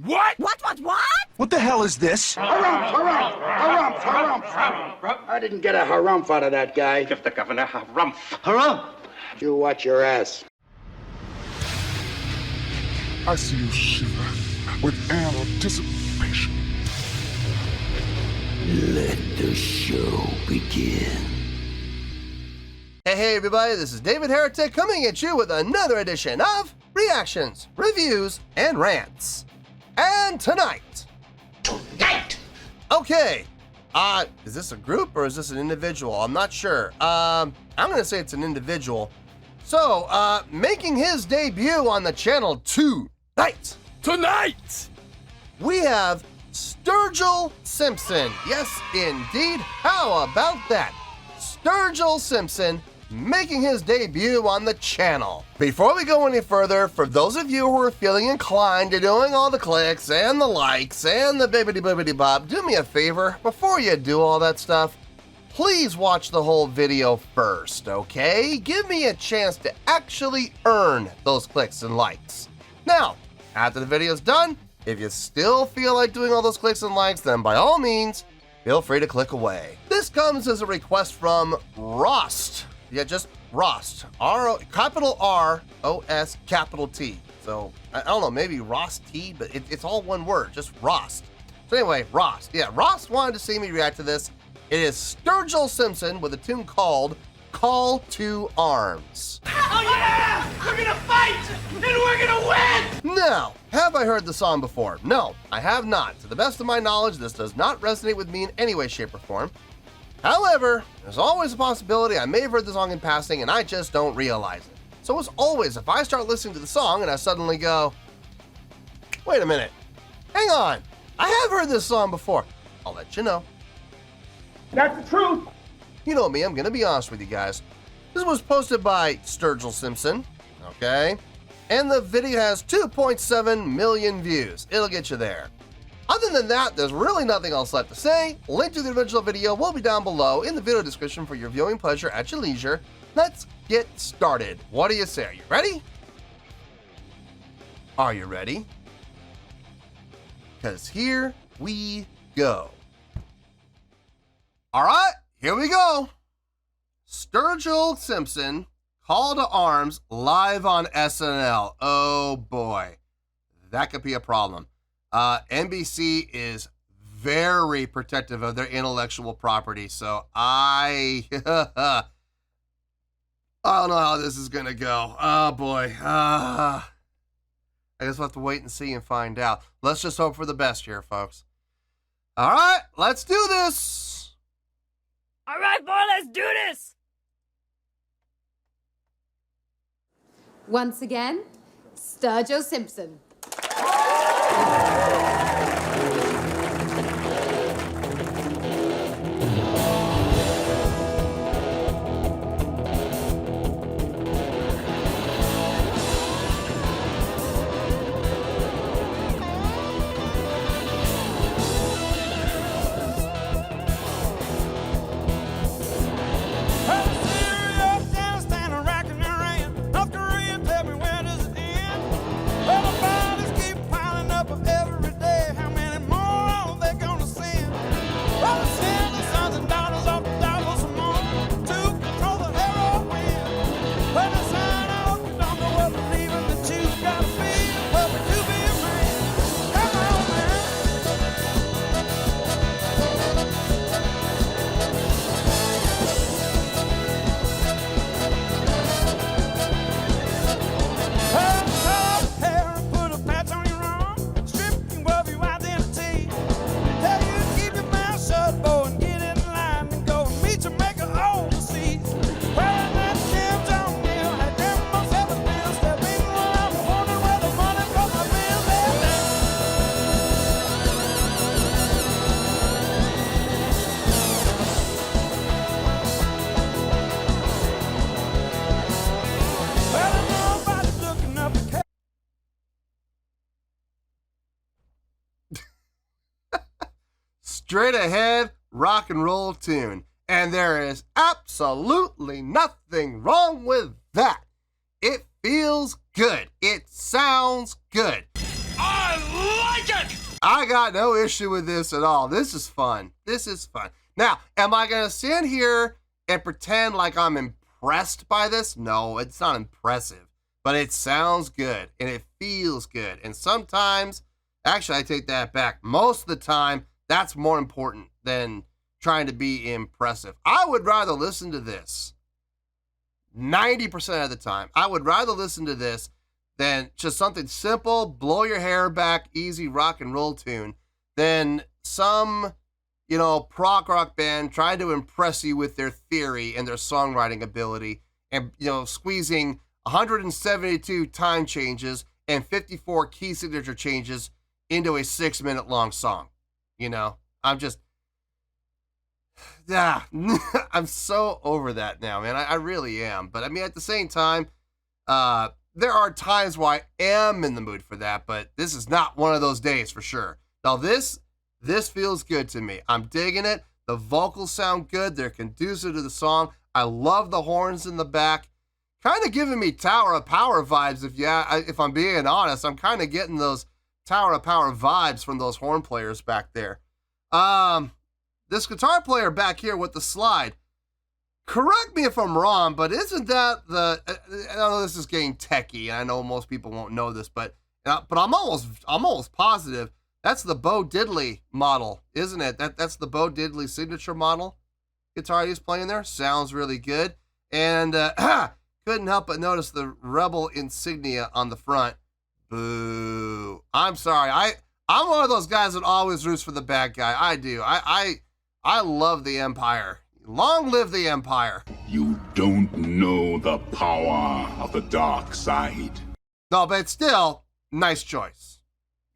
What? What? What the hell is this? Harumph. I didn't get a harumph out of that guy. Give the governor harumph. Harumph! You watch your ass. I see you shiver with anticipation. Let the show begin. Hey everybody, this is David Heretic coming at you with another edition of Reactions, Reviews, and Rants. And tonight! Okay, is this a group or is this an individual? I'm not sure. I'm gonna say it's an individual. So, making his debut on the channel tonight, we have Sturgill Simpson. Yes, indeed. How about that? Sturgill Simpson making his debut on the channel. Before we go any further, for those of you who are feeling inclined to doing all the clicks and the likes and the bibbidi-bibbidi-bob, do me a favor, before you do all that stuff, please watch the whole video first, okay? Give me a chance to actually earn those clicks and likes. Now, after the video's done, if you still feel like doing all those clicks and likes, then by all means, feel free to click away. This comes as a request from Rost. Yeah, just Rost. Capital R-O-S capital T. So, I don't know, maybe Rost T, but it's all one word, just Rost. So anyway, Rost. Yeah, Rost wanted to see me react to this. It is Sturgill Simpson with a tune called Call to Arms. Oh yeah! We're gonna fight! And we're gonna win! Now, have I heard the song before? No, I have not. To the best of my knowledge, this does not resonate with me in any way, shape, or form. However, there's always a possibility I may have heard the song in passing and I just don't realize it. So as always, if I start listening to the song and I suddenly go, wait a minute, hang on, I have heard this song before, I'll let you know. That's the truth. You know me, I'm gonna be honest with you guys. This was posted by Sturgill Simpson, okay? And the video has 2.7 million views. It'll get you there. Other than that, there's really nothing else left to say. Link to the original video will be down below in the video description for your viewing pleasure at your leisure. Let's get started. What do you say? Are you ready? Are you ready? Because here we go. All right, here we go. Sturgill Simpson, Call to Arms, live on SNL. Oh boy, that could be a problem. NBC is very protective of their intellectual property, so I don't know how this is gonna go. Oh boy, I guess we'll have to wait and see and find out. Let's just hope for the best here, folks. All right, let's do this. All right, boy, let's do this. Once again, Sturgill Simpson. Straight ahead rock and roll tune. And there is absolutely nothing wrong with that. It feels good. It sounds good. I like I got no issue with this at all. This is fun. This is fun. Now, am I going to stand here and pretend like I'm impressed by this? No, it's not impressive. But it sounds good, and it feels good. And sometimes, actually, I take that back. Most of the time, that's more important than trying to be impressive. I would rather listen to this 90% of the time. I would rather listen to this than just something simple, blow your hair back, easy rock and roll tune than some, prog rock band trying to impress you with their theory and their songwriting ability and, squeezing 172 time changes and 54 key signature changes into a 6-minute long song. I'm so over that now, man. I really am. But I mean, at the same time, there are times where I am in the mood for that, but this is not one of those days for sure. Now this feels good to me. I'm digging it. The vocals sound good. They're conducive to the song. I love the horns in the back. Kind of giving me Tower of Power vibes. If I'm being honest, I'm kind of getting those Tower of Power vibes from those horn players back there. This guitar player back here with the slide, correct me if I'm wrong, but isn't that I know this is getting techie, and I know most people won't know this, but I'm almost positive that's the Bo Diddley model, isn't it? That's the Bo Diddley signature model guitar he's playing there. Sounds really good. And couldn't help but notice the Rebel insignia on the front. Boo. I'm sorry. I'm one of those guys that always roots for the bad guy. I do. I love the Empire. Long live the Empire. You don't know the power of the dark side. No, but still, nice choice.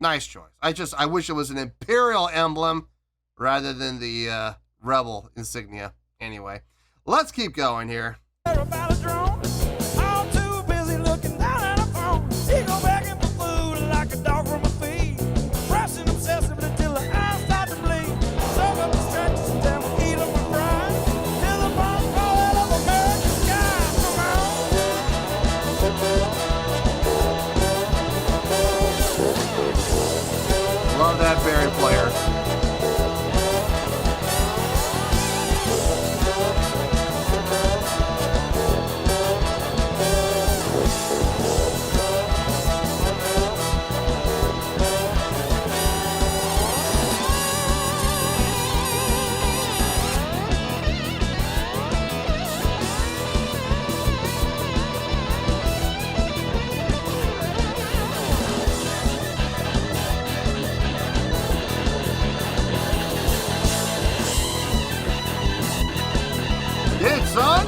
Nice choice. I wish it was an Imperial emblem rather than the Rebel insignia. Anyway, let's keep going here. Love that Barry player. Dig, son!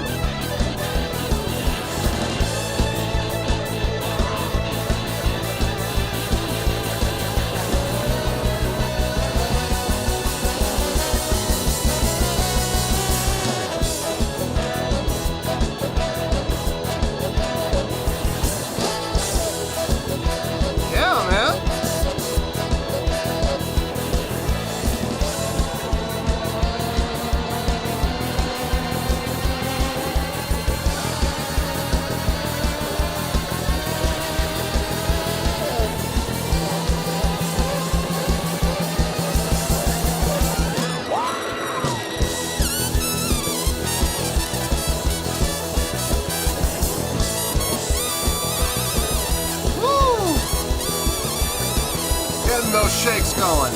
Yeah, man. Woo! Getting those shakes going.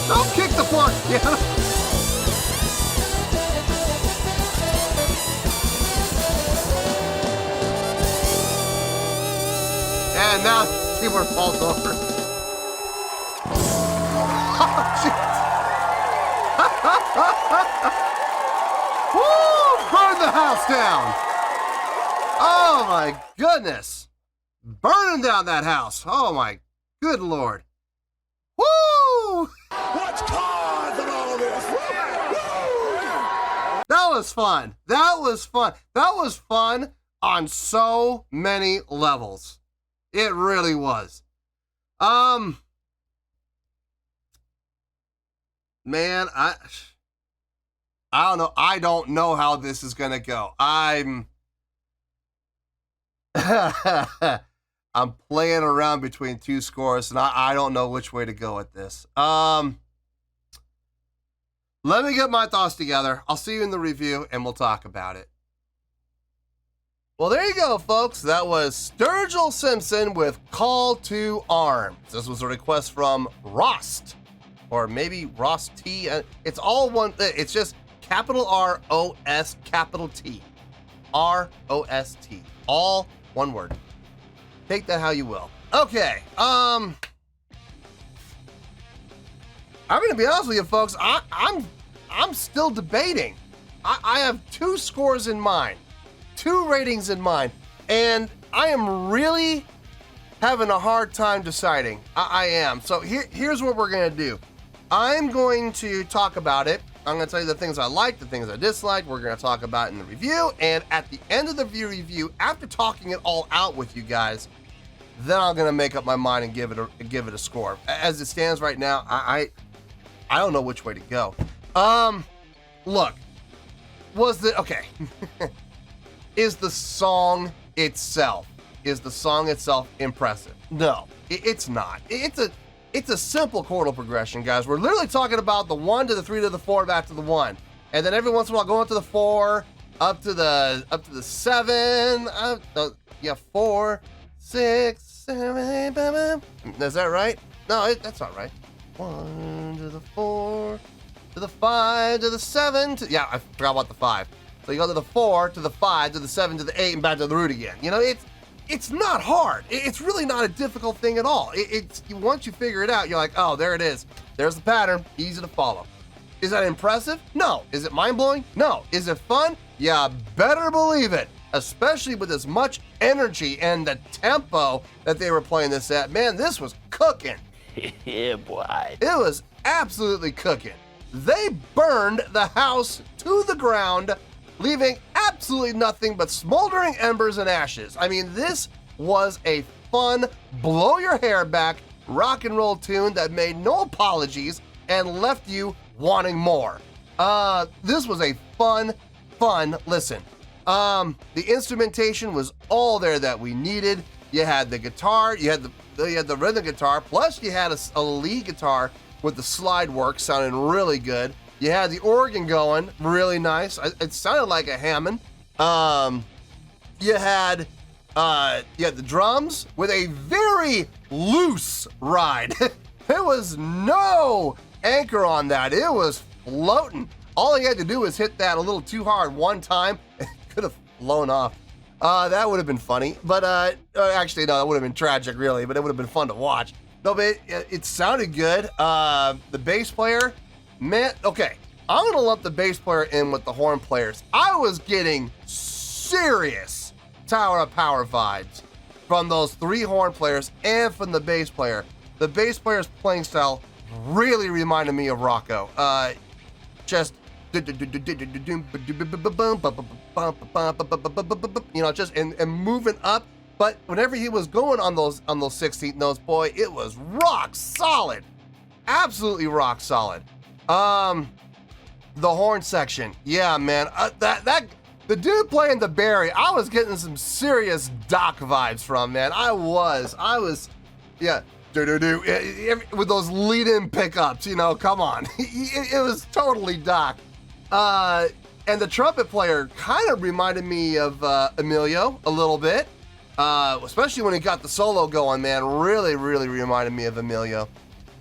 Don't kick the floor, yeah. And now See where it falls over. Oh, jeez. Woo! Burn the house down. Oh my goodness. Burning down that house. Oh my good Lord. Woo! What's causing all this? That was fun. That was fun. That was fun on so many levels. It really was. Man, I don't know. I don't know how this is gonna go. I'm playing around between two scores, and I don't know which way to go with this. Let me get my thoughts together. I'll see you in the review, and we'll talk about it. Well, there you go, folks. That was Sturgill Simpson with Call to Arms. This was a request from Rost, or maybe Ross T. It's all one. It's just capital R-O-S, capital T. R-O-S-T. All one word. Take that how you will. Okay. I'm gonna be honest with you, folks. I'm still debating. I have two scores in mind, two ratings in mind, and I am really having a hard time deciding. I am. So here's what we're gonna do. I'm going to talk about it. I'm gonna tell you the things I like, the things I dislike. We're gonna talk about it in the review, and at the end of the review, after talking it all out with you guys, then I'm gonna make up my mind and give it a score. As it stands right now, I don't know which way to go. Look, okay. Is the song itself impressive? No, it's not. It's a simple chordal progression, guys. We're literally talking about the 1 to the 3 to the 4 back to the 1, and then every once in a while going to the 4, up to the 7. 4, 6, 7, 8, 7. Is that right? No, that's not right. 1 to the 4 to the 5 to the 7 to, yeah, I forgot about the 5. So you go to the 4 to the 5 to the 7 to the 8 and back to the root again. You know, it's not hard. It's really not a difficult thing at all. Once you figure it out, you're like, oh, there it is. There's the pattern. Easy to follow. Is that impressive? No. Is it mind-blowing? No. Is it fun? Yeah, better believe it. Especially with as much energy and the tempo that they were playing this at. Man, this was cooking. Yeah, boy. It was absolutely cooking. They burned the house to the ground, leaving absolutely nothing but smoldering embers and ashes. I mean, this was a fun, blow your hair back, rock and roll tune that made no apologies and left you wanting more. This was a fun listen. The instrumentation was all there that we needed. You had the guitar, you had the rhythm guitar, plus you had a lead guitar with the slide work sounding really good. You had the organ going, really nice. It sounded like a Hammond. You had the drums with a very loose ride. There was no anchor on that. It was floating. All he had to do was hit that a little too hard one time. It could have flown off. That would have been funny. But actually, no, that would have been tragic, really. But it would have been fun to watch. No, but it sounded good. The bass player, man, okay. I'm going to lump the bass player in with the horn players. I was getting serious Tower of Power vibes from those 3 horn players and from the bass player. The bass player's playing style really reminded me of Rocco. Just, you know, just and moving up. But whenever he was going on those 16th notes, boy, it was rock solid. Absolutely rock solid. The horn section, yeah, man. The dude playing the Barry, I was getting some serious Doc vibes from, man. I was, yeah. With those lead-in pickups, you know, come on. It was totally Doc. And the trumpet player kind of reminded me of Emilio a little bit. Especially when he got the solo going, man, really reminded me of Emilio.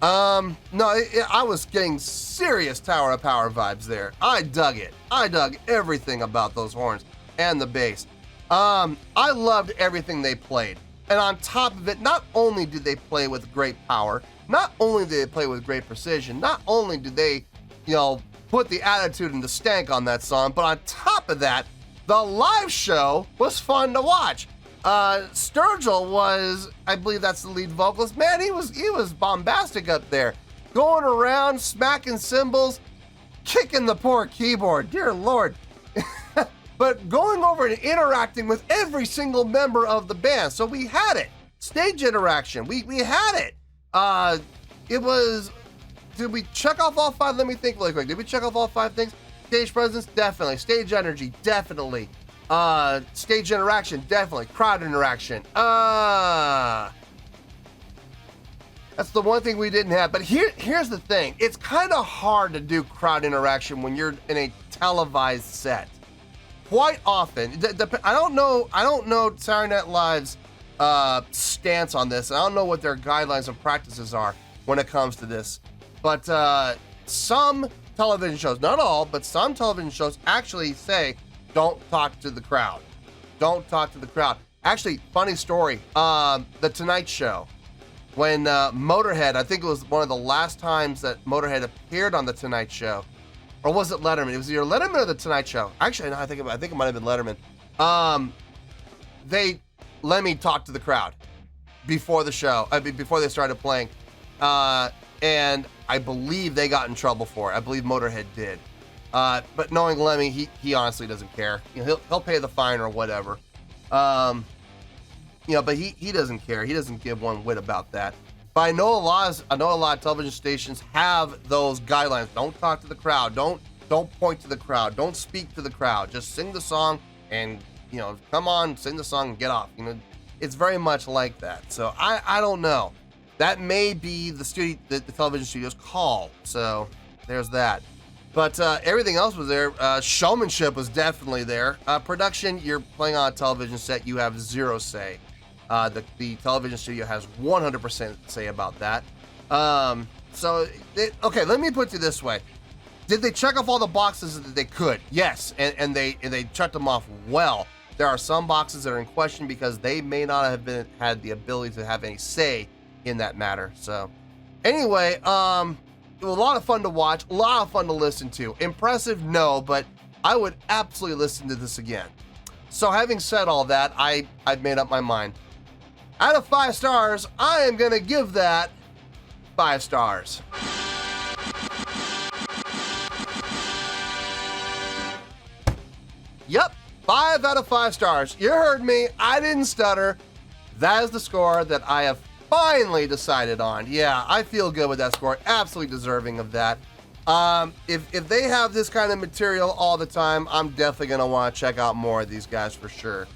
I was getting serious Tower of Power vibes there. I dug it. I dug everything about those horns and the bass. I loved everything they played. And on top of it, not only did they play with great power, not only did they play with great precision, not only did they, put the attitude and the stank on that song, but on top of that, the live show was fun to watch. Sturgill was, I believe that's the lead vocalist. Man, he was bombastic up there, going around, smacking cymbals, kicking the poor keyboard, dear Lord. But going over and interacting with every single member of the band. So we had it. Stage interaction. We had it. Did we check off all 5? Let me think really quick. Did we check off all 5 things? Stage presence? Definitely. Stage energy? Definitely. Stage interaction? Definitely. Crowd interaction? That's the one thing we didn't have. But here's the thing. It's kind of hard to do crowd interaction when you're in a televised set. Quite often, I don't know Saturday Night Live's stance on this. I don't know what their guidelines and practices are when it comes to this. But some television shows, not all, but some television shows actually say, don't talk to the crowd. Don't talk to the crowd. Actually, funny story, The Tonight Show. When Motorhead, I think it was one of the last times that Motorhead appeared on The Tonight Show. Or was it Letterman? It was either Letterman or The Tonight Show. Actually, no, I think it might have been Letterman. They let me talk to the crowd before the show, before they started playing. And I believe they got in trouble for it. I believe Motorhead did. But knowing Lemmy, he honestly doesn't care. He'll pay the fine or whatever. But he doesn't care. He doesn't give one whit about that. But I know a lot of television stations have those guidelines. Don't talk to the crowd. Don't point to the crowd. Don't speak to the crowd. Just sing the song and, come on, sing the song and get off. It's very much like that. So I don't know. That may be the television studio's call. So there's that. But everything else was there. Showmanship was definitely there. Production, you're playing on a television set. You have zero say. The television studio has 100% say about that. Okay, let me put it this way. Did they check off all the boxes that they could? Yes, and they checked them off well. There are some boxes that are in question because they may not have had the ability to have any say in that matter. So, anyway, it was a lot of fun to watch, a lot of fun to listen to. Impressive, no, but I would absolutely listen to this again. So, having said all that, I've made up my mind. Out of 5 stars, I am going to give that 5 stars. Yep, 5 out of 5 stars. You heard me. I didn't stutter. That is the score that I have finally decided on. Yeah, I feel good with that score. Absolutely deserving of that. If they have this kind of material all the time, I'm definitely going to want to check out more of these guys for sure.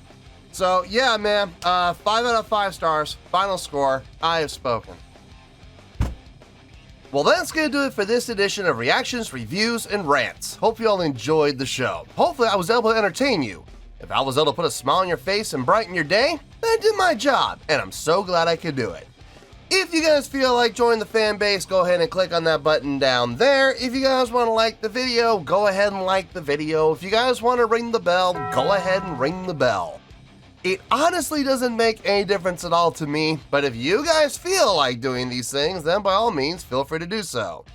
So, yeah, man, 5 out of 5 stars, final score, I have spoken. Well, that's going to do it for this edition of Reactions, Reviews, and Rants. Hope you all enjoyed the show. Hopefully, I was able to entertain you. If I was able to put a smile on your face and brighten your day, then I did my job, and I'm so glad I could do it. If you guys feel like joining the fan base, go ahead and click on that button down there. If you guys want to like the video, go ahead and like the video. If you guys want to ring the bell, go ahead and ring the bell. It honestly doesn't make any difference at all to me, but if you guys feel like doing these things, then by all means, feel free to do so.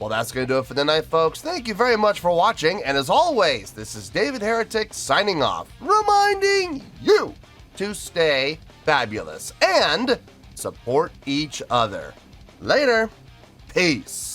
Well, that's going to do it for the night, folks. Thank you very much for watching, and as always, this is David Heretic signing off, reminding you to stay fabulous and support each other. Later. Peace.